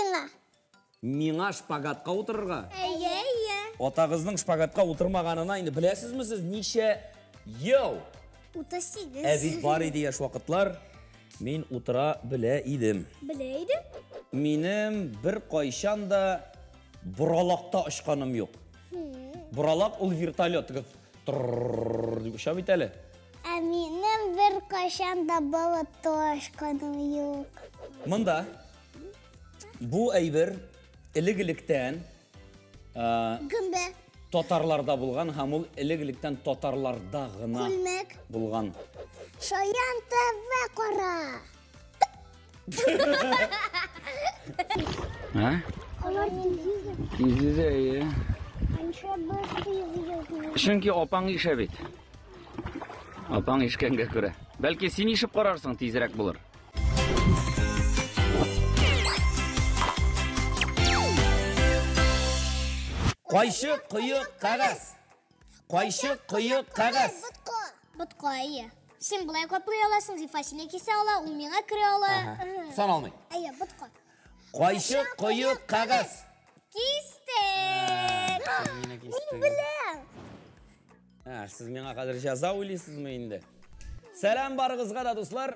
Сиңа. Миңа шпагатқа отырырға. Әйе. Отағыздың шпагатқа отырмағанына енді білесізмі сіз неше ел? 38. Әбит бар еді еш вақытлар, мен отыра біле едім. Біле едім? Менің бір қайшан да бұралақта ұшқаным yok. Бұралақ ол вертолет. Тұрррррррр деп ұша бит әлі. Менің бір қайшан да болатта ұшқаным yok. Мұнда бұл әйбір ілігіліктен Гүмбе. тотарларда болған, һәм ол ілігіліктен тотарларда ғына Күлмек. болған. Шаян тәвә қара. Тезізі әйе. Шынки опаң ише бет. Опаң ішкенге күрі. Бәлкі сен ішіп қарарсың тезірек болыр. Қайшы құйық қағаз. Қайшы құйық қағаз. Бұтқа, әйе. Сен бұлай көплей аласың, Зифа сене кесе ала, ол меңа кіре ала. Сан алмай. Әйе, бұтқа. Қайшы құйық қағаз. Кистек. Мен білем. Сіз менға қазір жаза ойлайсыз ме енді? Сәлем барығызға да достар.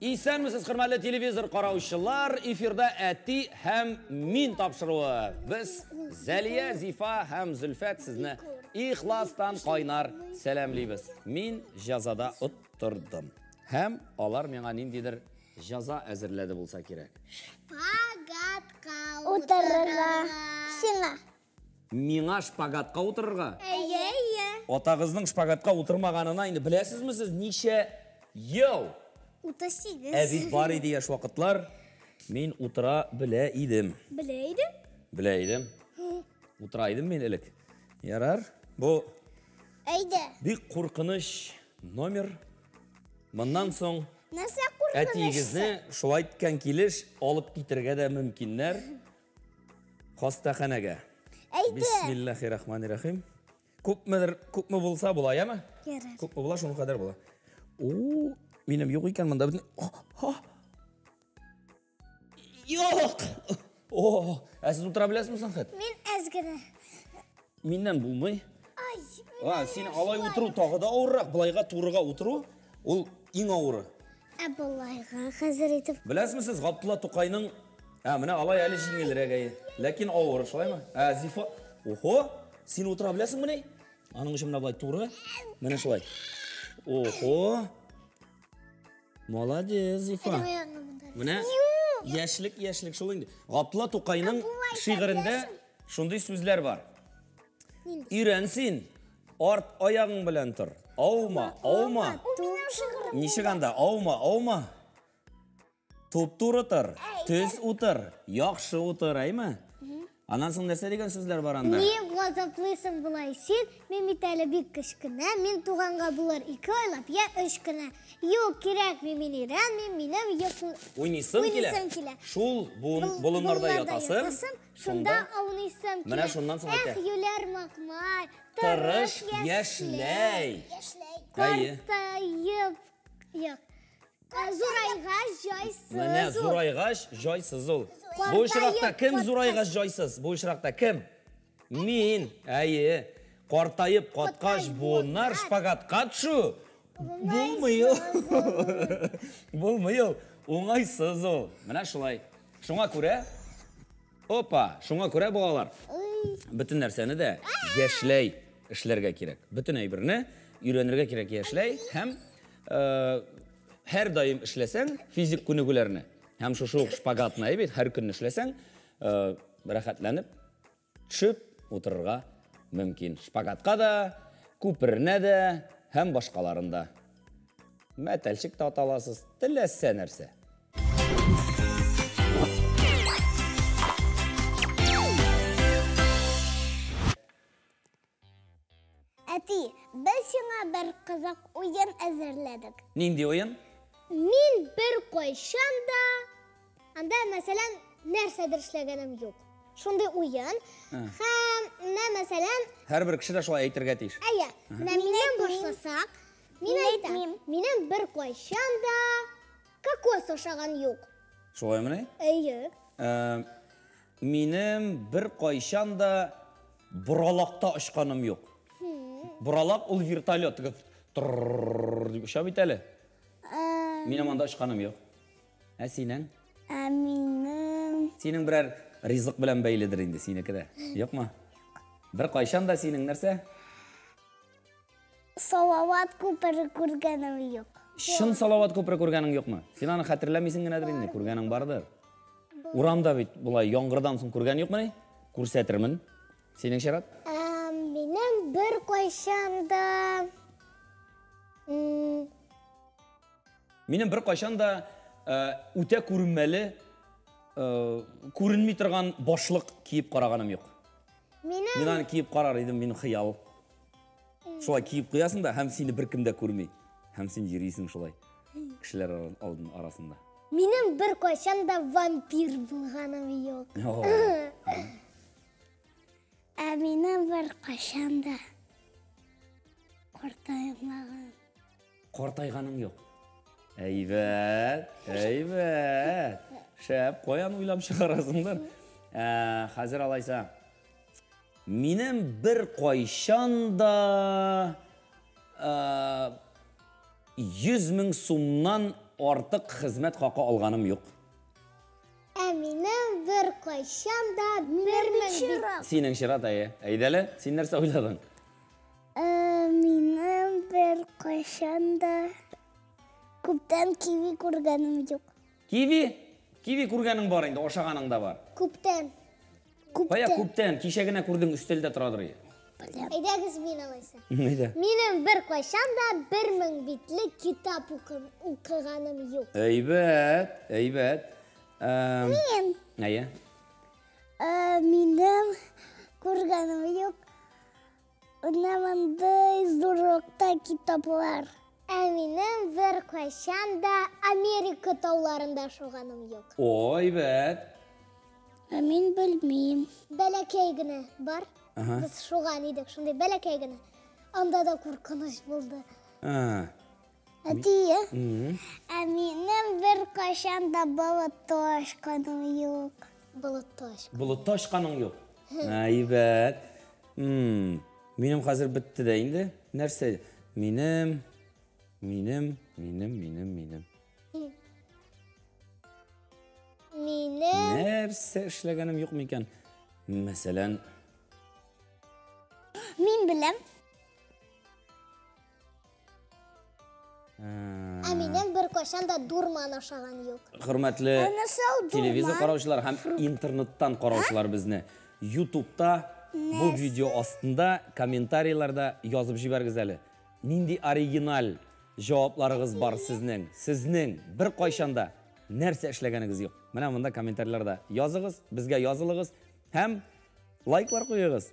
Исәнмісіз құрметті телевизор қараушылар, эфирда әтти һәм мин тапшыруы. Біз Зәлия, Зифа һәм Зүлфәт сізні ихластан қайнар сәлемлейбіз. Мен жазада ұттырдым. Һәм алар меңа ниндейдір жаза әзірледі болса керек. Шпагатқа отырырға. Сиңа. Миңа шпагатқа отырырға. Әйе. Отағыздың шпагатқа отырмағанына енді білесізмі сіз неше ел? 38. Әбит бар еді еш вақытлар, мен отыра біле едім. Біле едім? Біле едім. Отыра едім мен әлік. Ярар, бұл Әйді. бик қорқыныш номер. Мұндан соң Нәсә қорқынышсы? әтегізні шулай тіккен келіш алып кетірге де мүмкінлер. Хастаханәгә. Әйді. Бисмиллахиррахманиррахим. Күпме болса бұла, яма? Ярар. Күпме бұла, шуны қадар бұла. О, менің yok екен мұнда бітін. Yok! Әсіз отыра білесің мұсан қәт? Мен әзгірі. Меннен бұлмай. Ай, Сені алай отыру тағы да ауыррақ. Бұлайға турыға отыру, ол ең ауыры. Әбілайға қазір етіп. Білесің сіз Ғабдулла Тоқайның міне алай әлі жеңелірек әйі. Ләкин ауыры, шылай ма? Зифа, охо, сен отыра білесің міне? Аның үшін мына бұлай туры, міне шылай. Охо, молодец, Зифа. Міне, яшілік шылыңды. Ғабдулла Тоқайның шиғырында шындай сөзлер бар. Үйренсін, арт аяғың білен тұр. Аума. Нешіганда, аума. Топ-тур ұтыр, төз ұтыр, яқшы ұтыр, әйме? Анан соң нәрсе деген сөздер бар анда. Мен ғазаплысың бұлай сен, мен метәлі бек кішкіні, мен туғанға бұлар 2 айлап, я 3 күні. Yok керек, мен ерен, мен менім ойнайсым келе. Шул бұлынларда ятасым. Шында аунайсым келе. Міне шундан соң әйте. Юлер мақмай, Тырыш яшләй. Қартайып, зұрайғаш жайсыз. Міне зұрайғаш жайсыз ол. Бұл шырақта кім зұрайғаш жайсыз? Бұл шырақта кім? Мен, қартайып қатқаш бұнар шпагатқа түшу. Болмай ол. Оңайсыз ол. Міне шылай. Шуңа көре? Шуңа көре бұғалар. Бүтін нәрсені де ешілей ішлерге керек. Бүтін әйбірні үйренерге керек ешілей. Хәм әр дайым ішлесең физик күнігілеріні. Хәм шушуқ шпагатына әйбет, әр күн ішлесең рәхәтләніп, түшіп отырырға мүмкін. Шпагатқа да, көпіріне де, һәм башқаларында. Мәтәлшік та аталасыз, тіләссе нәрсе. Әти, біз сеңа бір қызық ойын әзірледік. Нинди ойын? Мен бір қойшанда, анда, мәселен, нәрседір ішлегенім жоқ. Шондай ойын, һәм, мәселен... Әр бір кіші де шолай әйтірге тейш. Менен башласақ, мен айтам, менен бір қойшанда кокос ошаған жоқ. Шолай мұны? Минем бер кайчан да буралакта очканым юк. Буралак ул вертолет дип уша бит әле. Минем анда очканым юк. Ә синең? Минем Синең берәр ризык белән бәйледер инде синеке дә. Юкмы? Бер кайчан да синең нәрсә? Салават күпере күргәнем юк. Шын Салават күпер күргәнең юкмы? Син аны хәтерләмисең генәдер инде, күргәнең бардыр. Урамда бит булай яңгырдан соң күргән юкмы ни? Күрсәтермен. Синең Шәрат? Минем бер кайчан да Минем бер кайчан да үтә күренмәле, күренми торган башлык киеп караганым юк. Мин аны киеп карар идем, мин хыял. Шулай киеп куясың да, һәм сине беркем дә күрми. Һәм син йөрисең шулай. Кешеләр алдын арасында. минем бер кайчан да вампир булганым юк. Минем бер кайчан да картаймаган. Картайганың юк. Әйбәт, әйбәт. Шәп, каян уйлап чыгарасыңдар? Хәзер алайса. Минем бер кайчан да 100,000 сумнан артык хезмәт хакы алганым юк. Минем бер кайчан да 1,000 Синең Шират әйе. Әйдәле, син нәрсә уйладың? Минем бер кайчан да күптән киви күргәнем юк. Киви? Киви күргәнең бар инде, ашаганың да бар. Күптән. Кая күптән, кичә генә күрдең, өстәлдә торадыр. Әйдәгез мин алайса. Әйдә. Минем бер кайчан да 1000 битлек китап укыганым юк. Әйбәт, әйбәт. Мин Әйе. минем күргәнем юк. Унамандай зурракта китаплар. Минем бер кайчан да Америка тауларында шуганым юк. Ой, әйбәт. Мин белмим. Бәләкәй генә бар. Без шуган идек, шундый бәләкәй генә. Анда да куркыныч булды. Әтие. Минем бер кайчан да болытта ашканым юк. Болытта ашканым. Болытта ашканың юк. Әйбәт. Минем хәзер бетте дә инде. Нәрсә? Минем. Нәрсә эшләгәнем юк микән? Мәсәлән, Мин беләм. Минем бер кайчан да дурман ашаган юк. хөрмәтле телевизор караучылар һәм интернеттан караучылар безне YouTube'та бу видео астында комментарийларда язып җибәргез әле. Нинди оригинал җавапларыгыз бар сезнең? Сезнең бер кайчанда нәрсә эшләгәнегез юк? Менә монда комментарийларда языгыз, безгә язылыгыз һәм лайклар куегыз.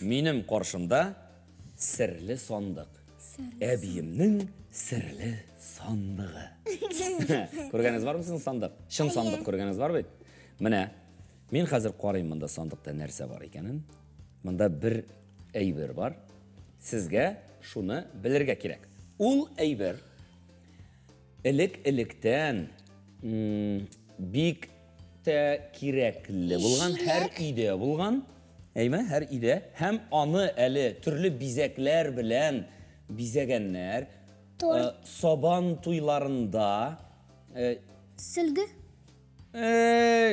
Минем каршымда серле сандык. Әбиемнең серле сандыгы. Күргәнегез бармы сез сандык? Шын сандык күргәнегез бар бит? Менә мин хәзер карыйм монда сандыкта нәрсә бар икәнен. Монда бер әйбер бар. Сезгә шуны белергә кирәк. Ул әйбер элек-электән бик тә кирәкле булган, һәр өйдә булган. Әйме, һәр өйдә һәм аны әле төрле бизәкләр белән бизәгәннәр. Сабан туйларында Сөлге?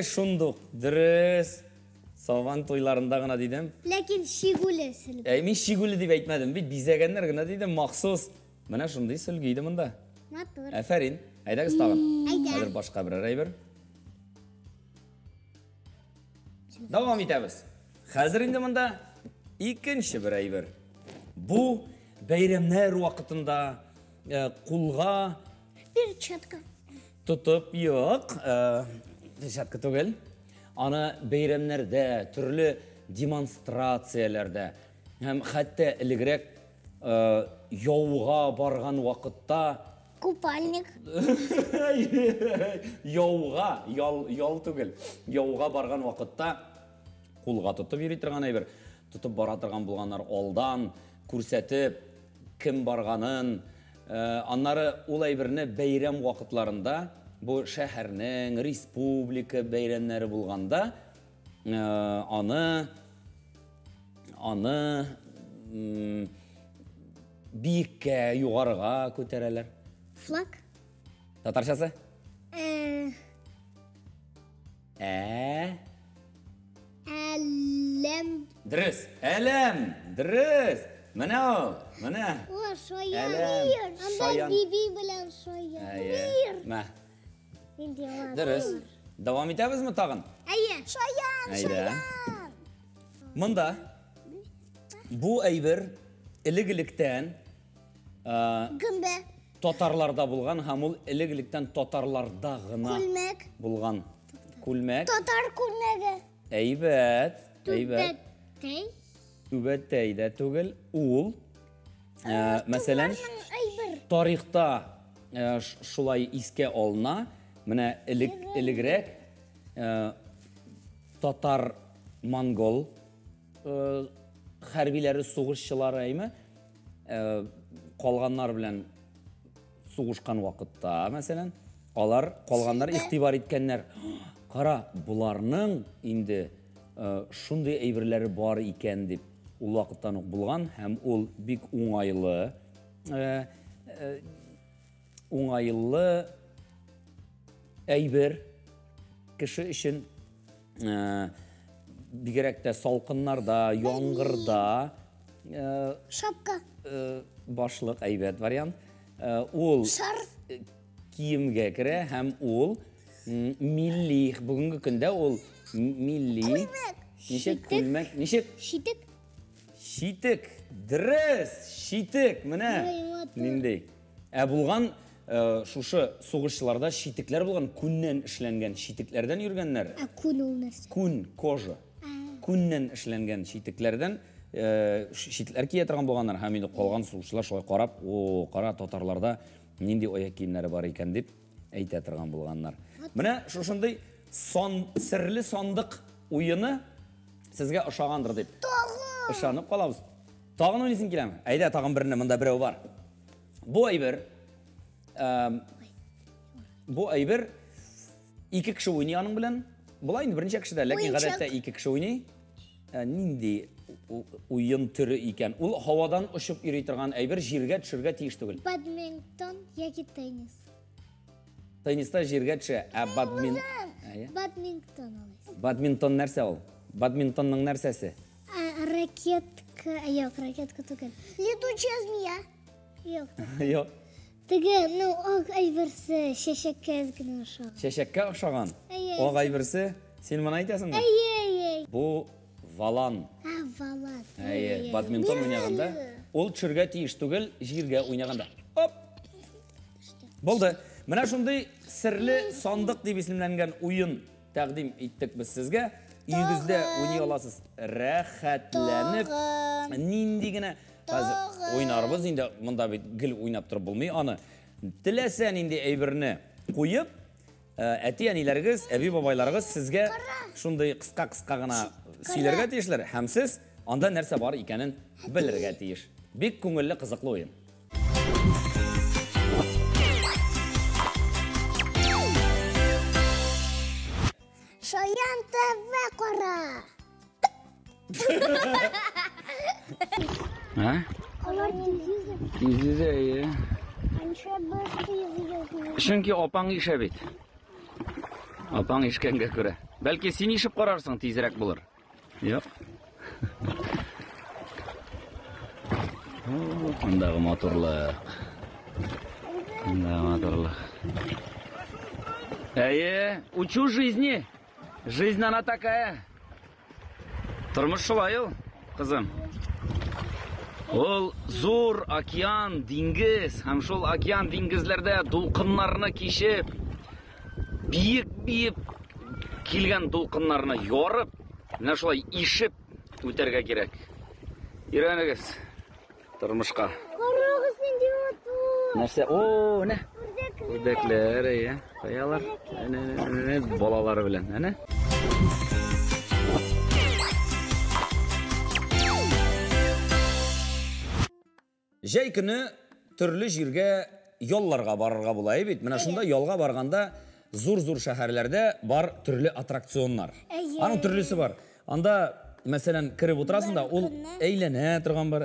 Шундук, дөрес. Сабан туйларында гына дидем. Ләкин шигуле сөлге. Мин шигуле дип әйтмәдем, бит бизәгәннәр гына дидем, махсус. Менә шундый сөлге иде монда. Матур. Әфәрин, әйдәгез тагын. Әйдә. Хәзер башка бер әйбер. Дәвам итәбез. Хәзер инде монда икенче бер әйбер. Бу бәйрәмнәр вакытында кулга Перчатка. тотып юк, перчатка түгел. Аны бәйрәмнәрдә, төрле демонстрацияләрдә һәм хәтта элегрәк яуга барган вакытта Купальник. яуга, ял түгел. Яуга барган вакытта кулга тотып йөри торган әйбер. Тотып бара торган булганнар алдан күрсәтеп, кем барганын, Аннары ул әйберне бәйрәм вакытларында, бу шәһәрнең, республика бәйрәмнәре булганда, аны биеккә, югарыга күтәрәләр. Флаг. Татарчасы? Әлем. Дөрес. Әлем. Дөрес. Менә ул. Менә. О, шаян. Әлем. Анда Шаян. биби белән шаян. Мә. Инде ала. Дөрес. Дәвам итәбезме тагын? Әйе. Шаян. Әйдә. Монда бу әйбер элек-электән Гөмбә. татарларда булган һәм ул элек-электән татарларда гына Күлмәк. булган. Күлмәк. Татар күлмәге. Әйбәт. Әйбәт. Тей. Үбәттәй дә түгел. Ул мәсәлән Әйбер. тарихта шулай искә алына. Менә элегрәк татар-монгол хәрбиләре сугышчылары әйме калганнар белән сугышкан вакытта, мәсәлән, алар калганнар игътибар иткәннәр. Кара, буларның инде шундый әйберләре бар икән дип ул вакыттан ук булган һәм ул бик уңайлы әйбер кеше өчен бигрәк тә салкыннарда, яңгырда Шапка. башлык әйбәт вариант. Ул Шарф. киемгә керә һәм ул милли, бүгенге көндә ул милли. Ничек күлмәк? Ничек? Шитек. Шитек. Дөрес, шитек. Менә нинди. Булган шушы сугышчыларда шитекләр булган, күннән эшләнгән шитекләрдән йөргәннәр. Күн ул нәрсә? Күн, кожа. Күннән эшләнгән шитекләрдән шитләр кия торган булганнар һәм инде калган сугышлар шулай карап, о, кара татарларда нинди аяк киемнәре бар икән дип әйтә торган булганнар. Менә шушындый серле сандык уены сезгә ошагандыр дип ышанып калабыз. Тагын уйныйсың киләме? Әйдә, тагын берне, монда берәү бар. Бу әйбер ике кеше уйный аның белән. Булай инде берничә кеше дә, ләкин гадәттә ике кеше уйный. Нинди уен түрі икән. Ул һавадан ұшып йөри торган әйбер, җиргә төшәргә тиеш түгел. Бадминтон яки теннис. Тенниста җиргә төшә, Бадминтон алайсың. Бадминтон нәрсә ул? Бадминтонның нәрсәсе? Ракетка, юк, ракетка түгел. Летучая змея. Юк. Юк. Теге, ну, ак әйберсе чәчәккә генә ошаган. Чәчәккә ошаган. Ак әйберсе, син моны әйтәсеңме? Әйе. Бу валан. Валан. Әйе, бадминтон уйнаганда, ул төшәргә тиеш түгел, җиргә уйнаганда. Оп! Булды. Менә шундый серле сандык дип исемләнгән уен тәкъдим иттек без сезгә. Үйегездә уйный аласыз. Рәхәтләнеп, нинди генә хәзер уйнарбыз инде, монда бит гел уйнап торып булмый аны. Теләсә нинди әйберне куеп, әти-әниләрегез, әби-бабайларыгыз сезгә шундый кыска гына сөйләргә тиешләр һәм сез анда нәрсә бар икәнен белергә тиеш. Бик күңелле, кызыклы уен. Шаян ТВ кара. Алар Тизезе. Анча без тизеге. Чөнки апаң ишә бит. Апаң ишкәнгә күрә. Бәлки син ишеп карарсың, тизрәк булыр. Юк. Андагы моторлык. Әйе, учу жизни. Жизнь она такая. Тормыш шулай ул, кызым. Ул зур океан, диңгез, һәм шул океан диңгезләрдә дулкыннарны кишеп, биек килгән дулкыннарны ярып, менә шулай ишеп үтәргә кирәк. Өйрәнегез тормышка. Карагыз нинди матур. Нәрсә? О, нә? Үрдәкләр, әйе. Каялар. Балалары белән, әнә. Җәй көне түрлі жерге yollarga barırga bulay bit. Менә шунда yolga барганда зур-зур шәһәрләрдә бар төрле аттракционнар. Аның төрлесе бар. Анда, мәсәлән, киреп утырасың да, ул әйләнә торган бар,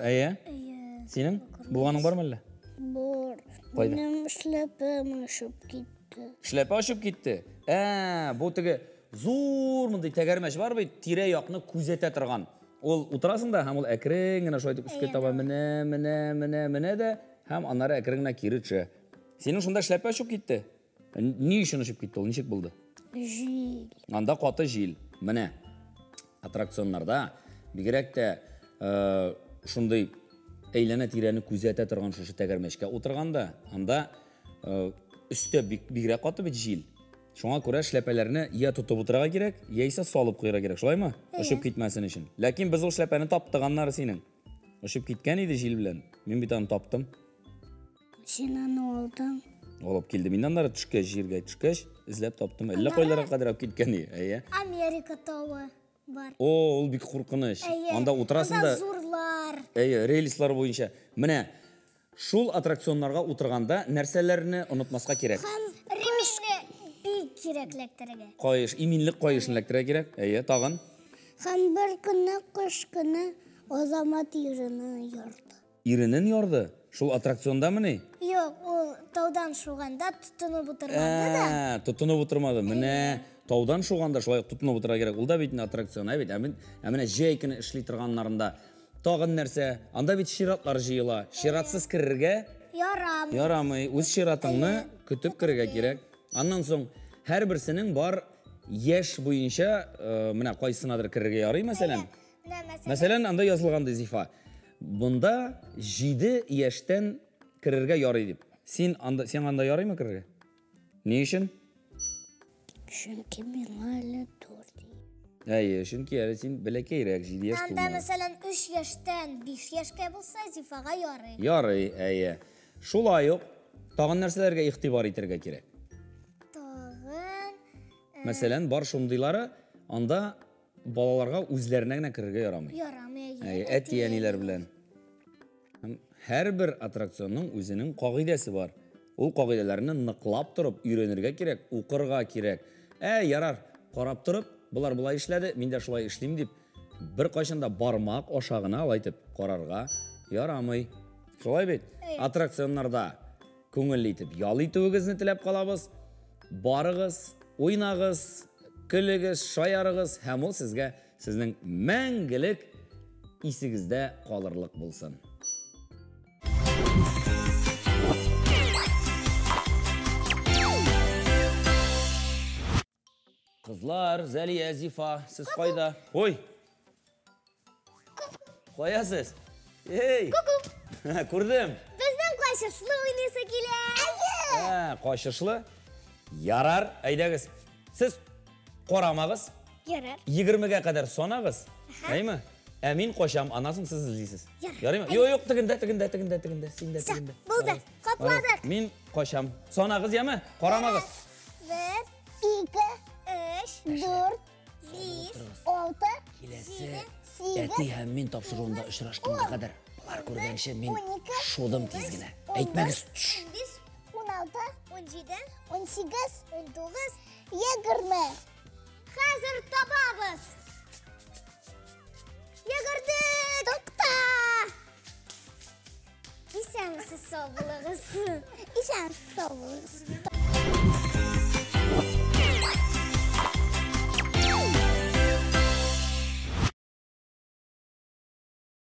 Синең булганың бармы әллә? Бар. Кайда? Минем шляпам ашып китте. Шляпа ашып китте. Бу теге зур мондый тәгәрмәч бар бит, тирә-якны күзәтә торган. Ул утырасың да, һәм ул әкрен генә шулай үскә таба менә дә, һәм аннары әкрен генә кире төшә. Синең шунда шляпа ашып китте. Ни өчен ашып китте ул? Ничек булды? Җил. Анда каты җил. Менә аттракционнарда бигрәк тә шундый әйләнә тирәне күзәтә торган шушы тәгәрмәчкә утырганда, анда өстә бигрәк каты бит җил. Шуңа күрә шляпәләрне я тотып утырырга кирәк, яисә салып куярга кирәк, шулаймы? Ашып китмәсен өчен. Ләкин без ул шляпәне таптыганнары синең. Ашып киткән иде җил белән. Мин бит аны таптым. Син аны алдың. Алып килдем. Мин аннары төшкәч, җиргә төшкәч, эзләп таптым. Әллә кайларга кадәр алып киткән иде. Америка тавы бар. Ул бик куркыныч. Анда утырасың да. Анда зурлар. Рейслар буенча. Менә шул аттракционнарга утырганда нәрсәләрне онытмаска кирәк. Һәм ремешне бик кирәкләктерергә. Кайыш, иминлек кайышын эләктерергә кирәк. Тагын. Һәм бер көнне кыш көне Азамат ирене ярды. Иренен ярды. Шул аттракциондамы ни? Юк, ул таудан шуганда тотынып утырганда да. Тотынып утырмады. Менә таудан шуганда шулай тотынып утырырга кирәк. Ул да бит аттракцион, бит. Менә җәй көне эшли торганнарында тагын нәрсә? Анда бит чиратлар җыела. Чиратсыз кирергә ярамый. Үз чиратыңны көтеп кирергә кирәк. Аннан соң һәрберсенең бар яшь буенча менә кайсынадыр кирергә ярый, мәсәлән. Мәсәлән, анда язылган Зифа. Бунда 7 яшьтән кирергә ярый дип. Син анда ярыймы кирергә? Ни өчен? Чөнки миңа әле 4. Чөнки әле син бәләкәйрәк 7 яшь Анда тулмаган. мәсәлән 3 яшьтән 5 яшькә булса, Зифага ярый. Ярый, Шулай ук тагын нәрсәләргә игътибар итәргә кирәк. Тагын Мәсәлән, бар шундыйлары, анда балаларга үзләренә генә кирергә ярамый. ярамый. Әти-әниләр белән. Һәрбер аттракционның үзенең кагыйдәсе бар. Ул кагыйдәләрне ныклап торып өйрәнергә кирәк, укырга кирәк. Ярар, карап торып, булар булай эшләде, мин дә шулай эшлим дип, бер кайчанда бармак аша гына алайтып карарга ярамый. Шулай бит? Аттракционнарда күңелле итеп ял итүегезне теләп калабыз. Барыгыз, уйнагыз, көлегез, шаярыгыз, һәм ул сезгә сезнең мәңгелек исегездә калырлык булсын. Кызлар, Зәлия, Зифа, сез кайда? Ой! Каясыз? Күрдем. Безнең кайшышлы уйныйсы килә. Кайшышлы? Ярар, әйдәгез. Сез карамагыз. Ярар. 20-гә кадәр санагыз. Әйме? Мин качам, анасын сез излисез. Ярар. Ярыймы? Юк, тегендә. Синдә. Булды. Капладык. Мин качам. Санагыз, яме? Карамагыз. 1, 2, 3, 4, 5, 6, Киләсе әти һәм мин тапшыруында очрашканга кадәр булар күргәнче мин шудым тиз генә. Әйтмәгез. 15, 16, 17, 18, 19. Хәзер табабыз. Йөгердек. Тукта. Исәнмесез, сау булыгыз. Исәнмесез, сау булыгыз.